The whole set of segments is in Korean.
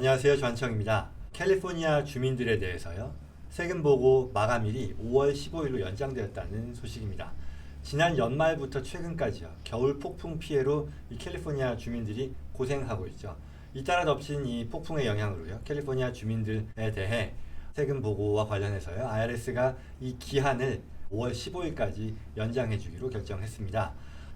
안녕하세요. 전청입니다. 캘리포니아 주민들에 대해서요. 세금 보고 마감일이 5월 15일로 연장되었다는 소식입니다. 지난 연말부터 최근까지요. 겨울 폭풍 피해로 이 캘리포니아 주민들이 고생하고 있죠. 잇따라 덮친 이 폭풍의 영향으로요. 캘리포니아 주민들에 대해 세금 보고와 관련해서요. IRS가 이 기한을 5월 15일까지 연장해 주기로 결정했습니다.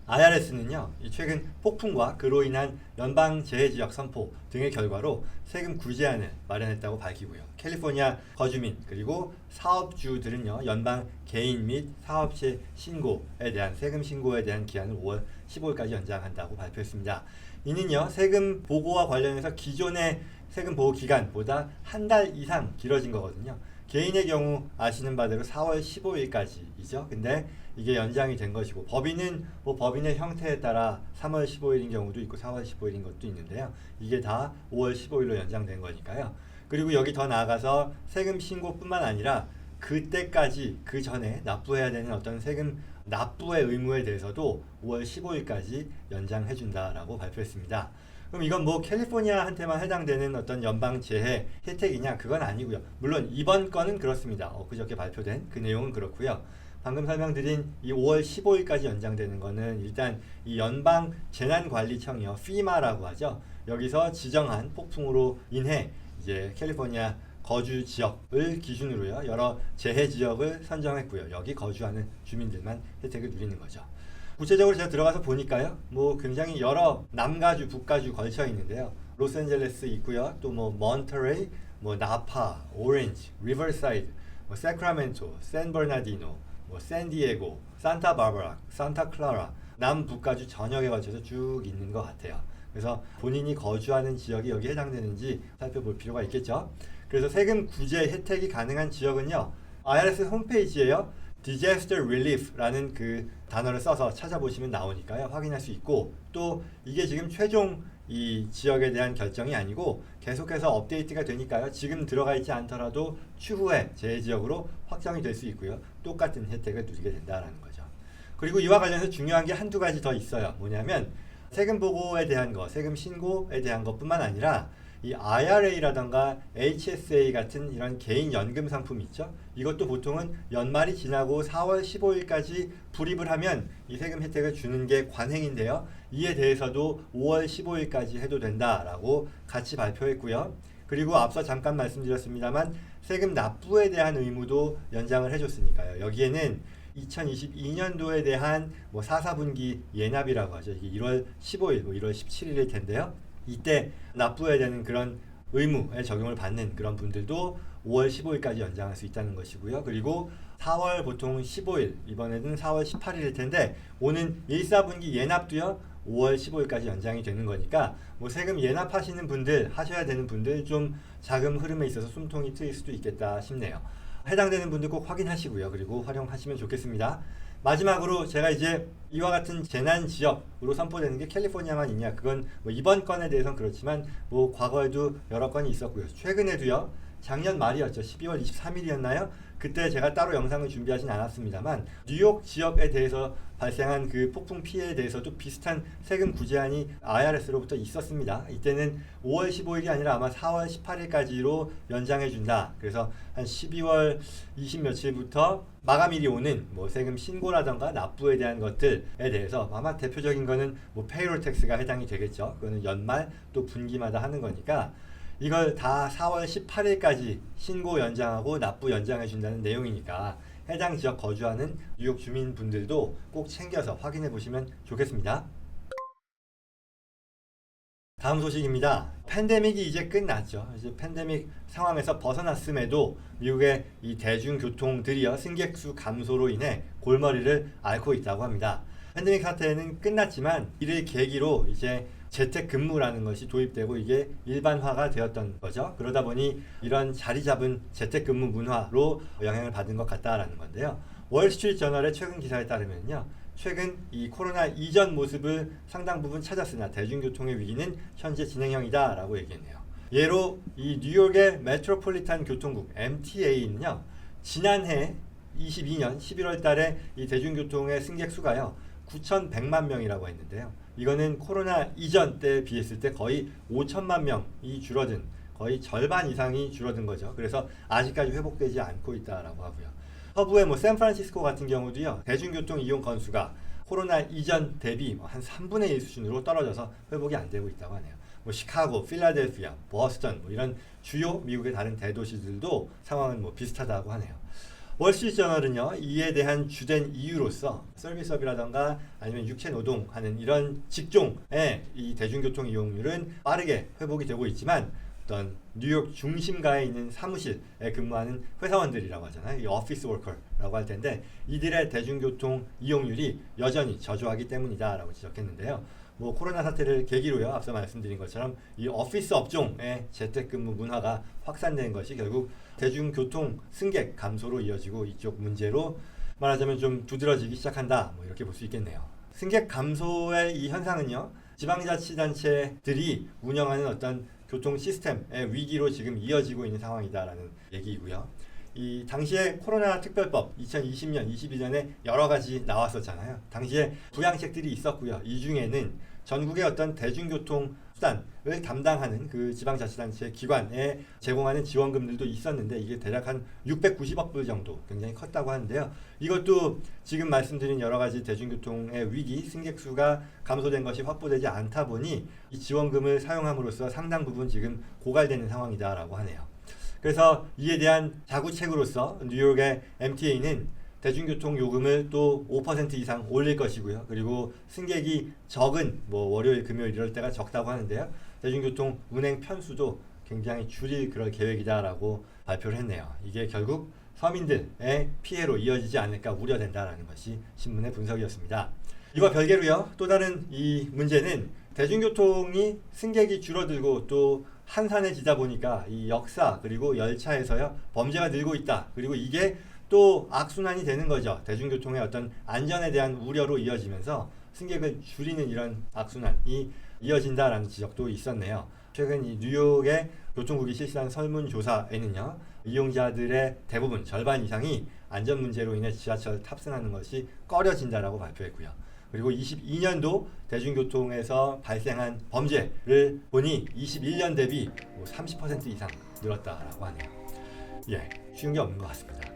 IRS는요, 최근 폭풍과 그로 인한 연방재해지역 선포 등의 결과로 세금 구제안을 마련했다고 밝히고요. 캘리포니아 거주민 그리고 사업주들은요, 연방 개인 및 사업체 신고에 대한 세금 신고에 대한 기한을 5월 15일까지 연장한다고 발표했습니다. 이는요, 세금 보고와 관련해서 기존의 세금 보고 기간보다 한 달 이상 길어진 거거든요. 개인의 경우 아시는 바대로 4월 15일까지이죠. 근데 이게 연장이 된 것이고 법인은 법인의 형태에 따라 3월 15일인 경우도 있고 4월 15일인 것도 있는데요. 이게 다 5월 15일로 연장된 거니까요. 그리고 여기 더 나아가서 세금 신고뿐만 아니라 그때까지 그 전에 납부해야 되는 어떤 세금 납부의 의무에 대해서도 5월 15일까지 연장해 준다라고 발표했습니다. 그럼 이건 캘리포니아한테만 해당되는 어떤 연방 재해 혜택이냐? 그건 아니고요. 물론 이번 건은 그렇습니다. 그저께 발표된 그 내용은 그렇고요. 방금 설명드린 이 5월 15일까지 연장되는 거는 일단 이 연방 재난관리청이요, FEMA라고 하죠. 여기서 지정한 폭풍으로 인해 이제 캘리포니아 거주 지역을 기준으로요, 여러 재해 지역을 선정했고요. 여기 거주하는 주민들만 혜택을 누리는 거죠. 구체적으로 제가 들어가서 보니까요, 굉장히 여러 남가주, 북가주 걸쳐 있는데요. 로스앤젤레스 있고요, 또 몬터레이, 나파, 오렌지, 리버사이드, 세크라멘토, 샌버나디노, 샌디에고, 산타바바라, 산타클라라, 남북가주 전역에 걸쳐서 쭉 있는 것 같아요. 그래서 본인이 거주하는 지역이 여기에 해당되는지 살펴볼 필요가 있겠죠. 그래서 세금 구제 혜택이 가능한 지역은요, IRS 홈페이지에요, Disaster Relief라는 그 단어를 써서 찾아보시면 나오니까요, 확인할 수 있고, 또 이게 지금 최종 이 지역에 대한 결정이 아니고 계속해서 업데이트가 되니까요, 지금 들어가 있지 않더라도 추후에 재해지역으로 확정이 될 수 있고요, 똑같은 혜택을 누리게 된다는 거죠. 그리고 이와 관련해서 중요한 게 한두 가지 더 있어요. 뭐냐면 세금 보고에 대한 거, 세금 신고에 대한 것뿐만 아니라 이 IRA라던가 HSA 같은 이런 개인 연금 상품 있죠. 이것도 보통은 연말이 지나고 4월 15일까지 불입을 하면 이 세금 혜택을 주는 게 관행인데요. 이에 대해서도 5월 15일까지 해도 된다라고 같이 발표했고요. 그리고 앞서 잠깐 말씀드렸습니다만 세금 납부에 대한 의무도 연장을 해줬으니까요. 여기에는 2022년도에 대한 4사분기 예납이라고 하죠. 이게 1월 15일, 1월 17일일 텐데요. 이때 납부해야 되는 그런 의무에 적용을 받는 그런 분들도 5월 15일까지 연장할 수 있다는 것이고요. 그리고 4월 보통 15일, 이번에는 4월 18일일 텐데 오는 1사분기 예납도요, 5월 15일까지 연장이 되는 거니까 세금 예납하시는 분들, 하셔야 되는 분들 좀 자금 흐름에 있어서 숨통이 트일 수도 있겠다 싶네요. 해당되는 분들 꼭 확인하시고요. 그리고 활용하시면 좋겠습니다. 마지막으로 제가 이제 이와 같은 재난 지역으로 선포되는 게 캘리포니아만 있냐, 그건 이번 건에 대해서는 그렇지만 과거에도 여러 건이 있었고요. 최근에도요, 작년 말이었죠. 12월 23일이었나요? 그때 제가 따로 영상을 준비하진 않았습니다만 뉴욕 지역에 대해서 발생한 그 폭풍 피해에 대해서도 비슷한 세금 구제안이 IRS로부터 있었습니다. 이때는 5월 15일이 아니라 아마 4월 18일까지로 연장해 준다. 그래서 한 12월 20 며칠부터 마감일이 오는 세금 신고라던가 납부에 대한 것들에 대해서 아마 대표적인 거는 페이롤 텍스가 해당이 되겠죠. 그거는 연말 또 분기마다 하는 거니까 이걸 다 4월 18일까지 신고 연장하고 납부 연장해 준다는 내용이니까 해당 지역 거주하는 뉴욕 주민분들도 꼭 챙겨서 확인해 보시면 좋겠습니다. 다음 소식입니다. 팬데믹이 이제 끝났죠. 이제 팬데믹 상황에서 벗어났음에도 미국의 이 대중교통들이요, 승객수 감소로 인해 골머리를 앓고 있다고 합니다. 팬데믹 사태는 끝났지만 이를 계기로 이제 재택근무라는 것이 도입되고 이게 일반화가 되었던 거죠. 그러다 보니 이런 자리 잡은 재택근무 문화로 영향을 받은 것 같다라는 건데요. 월스트리트 저널의 최근 기사에 따르면요, 최근 이 코로나 이전 모습을 상당 부분 찾았으나 대중교통의 위기는 현재 진행형이다 라고 얘기했네요. 예로 이 뉴욕의 메트로폴리탄 교통국 MTA는요, 지난해 22년 11월 달에 이 대중교통의 승객 수가요, 9,100만 명이라고 했는데요. 이거는 코로나 이전 때 비했을 때 거의 5천만 명이 줄어든 거의 절반 이상이 줄어든 거죠. 그래서 아직까지 회복되지 않고 있다라고 하고요. 서부의 샌프란시스코 같은 경우도요, 대중교통 이용 건수가 코로나 이전 대비 한 3분의 1 수준으로 떨어져서 회복이 안 되고 있다고 하네요. 시카고, 필라델피아, 버스턴 이런 주요 미국의 다른 대도시들도 상황은 비슷하다고 하네요. 월스트리트저널은요, 이에 대한 주된 이유로서 서비스업이라던가 아니면 육체 노동하는 이런 직종의 이 대중교통 이용률은 빠르게 회복이 되고 있지만 어떤 뉴욕 중심가에 있는 사무실에 근무하는 회사원들이라고 하잖아요. 이 오피스 워커라고 할 텐데 이들의 대중교통 이용률이 여전히 저조하기 때문이다라고 지적했는데요. 코로나 사태를 계기로요, 앞서 말씀드린 것처럼 이 오피스 업종의 재택근무 문화가 확산된 것이 결국 대중교통 승객 감소로 이어지고 이쪽 문제로 말하자면 좀 두드러지기 시작한다, 이렇게 볼 수 있겠네요. 승객 감소의 이 현상은요, 지방자치단체들이 운영하는 어떤 교통 시스템의 위기로 지금 이어지고 있는 상황이다라는 얘기이고요. 이 당시에 코로나 특별법 2020년, 21년에 여러 가지 나왔었잖아요. 당시에 부양책들이 있었고요. 이 중에는 전국의 어떤 대중교통 수단을 담당하는 그 지방자치단체 기관에 제공하는 지원금들도 있었는데 이게 대략 한 690억 불 정도, 굉장히 컸다고 하는데요. 이것도 지금 말씀드린 여러 가지 대중교통의 위기, 승객 수가 감소된 것이 확보되지 않다 보니 이 지원금을 사용함으로써 상당 부분 지금 고갈되는 상황이다라고 하네요. 그래서 이에 대한 자구책으로서 뉴욕의 MTA는 대중교통 요금을 또 5% 이상 올릴 것이고요. 그리고 승객이 적은 월요일, 금요일 이럴 때가 적다고 하는데요. 대중교통 운행 편수도 굉장히 줄일 그럴 계획이다라고 발표를 했네요. 이게 결국 서민들의 피해로 이어지지 않을까 우려된다라는 것이 신문의 분석이었습니다. 이와 별개로요, 또 다른 이 문제는 대중교통이 승객이 줄어들고 또 한산해지다 보니까 이 역사 그리고 열차에서요, 범죄가 늘고 있다. 그리고 이게 또 악순환이 되는 거죠. 대중교통의 어떤 안전에 대한 우려로 이어지면서 승객을 줄이는 이런 악순환이 이어진다라는 지적도 있었네요. 최근 이 뉴욕의 교통국이 실시한 설문조사에는요, 이용자들의 대부분 절반 이상이 안전 문제로 인해 지하철 탑승하는 것이 꺼려진다라고 발표했고요. 그리고 22년도 대중교통에서 발생한 범죄를 보니 21년 대비 30% 이상 늘었다라고 하네요. 쉬운 게 없는 것 같습니다.